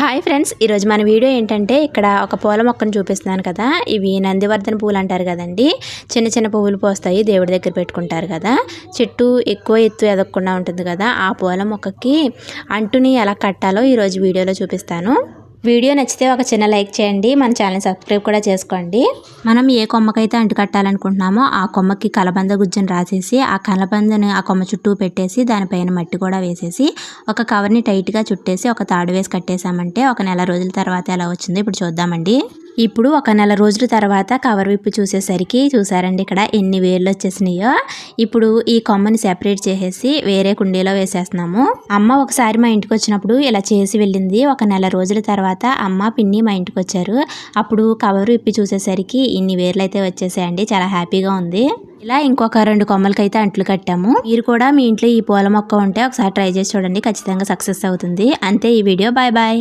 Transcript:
Hi friends, ఈరోజు మన video ఏంటంటే ఇక్కడ ఒక పూల మొక్కను చూపిస్తున్నాను కదా. ఇవి నందివర్ధన పూలు అంటారు కదండి. చిన్న చిన్న పువ్వులు పోస్తాయి, దేవుడి దగ్గర పెట్టుకుంటారు కదా. చెట్టు ఎక్కువ ఎత్తు ఎదగకుండా ఉంటుంది కదా. ఆ పూల మొక్కకి అంటుని ఎలా కట్టాలో ఈరోజు వీడియోలో చూపిస్తాను. వీడియో నచ్చితే ఒక చిన్న లైక్ చేయండి, మన ఛానల్ సబ్స్క్రైబ్ కూడా చేసుకోండి. మనం ఏ కొమ్మకైతే అంటు కట్టాలనుకుంటున్నామో ఆ కొమ్మకి కలబంద గుజ్జను రాసేసి ఆ కలబందని ఆ కొమ్మ చుట్టూ పెట్టేసి దానిపైన మట్టి కూడా వేసేసి ఒక కవర్ని టైట్గా చుట్టేసి ఒక తాడు వేసి కట్టేసామంటే ఒక నెల రోజుల తర్వాత ఎలా వచ్చిందో ఇప్పుడు చూద్దామండి. ఇప్పుడు ఒక నెల రోజుల తర్వాత కవర్ విప్పి చూసేసరికి చూసారండి ఇక్కడ ఎన్ని వేర్లు వచ్చేసినాయో. ఇప్పుడు ఈ కొమ్మని సెపరేట్ చేసేసి వేరే కుండీలో వేసేస్తున్నాము. అమ్మ ఒకసారి మా ఇంటికి వచ్చినప్పుడు ఇలా చేసి వెళ్ళింది. ఒక నెల రోజుల తర్వాత అమ్మ పిన్ని మా ఇంటికి వచ్చారు. అప్పుడు కవర్ విప్పి చూసేసరికి ఇన్ని వేర్లు అయితే వచ్చేసాయండి. చాలా హ్యాపీగా ఉంది. ఇలా ఇంకొక 2 కొమ్మలకైతే అంట్లు కట్టాము. మీరు కూడా మీ ఇంట్లో ఈ పూల మొక్క ఉంటే ఒకసారి ట్రై చేసి చూడండి, ఖచ్చితంగా సక్సెస్ అవుతుంది. అంతే ఈ వీడియో. Bye bye.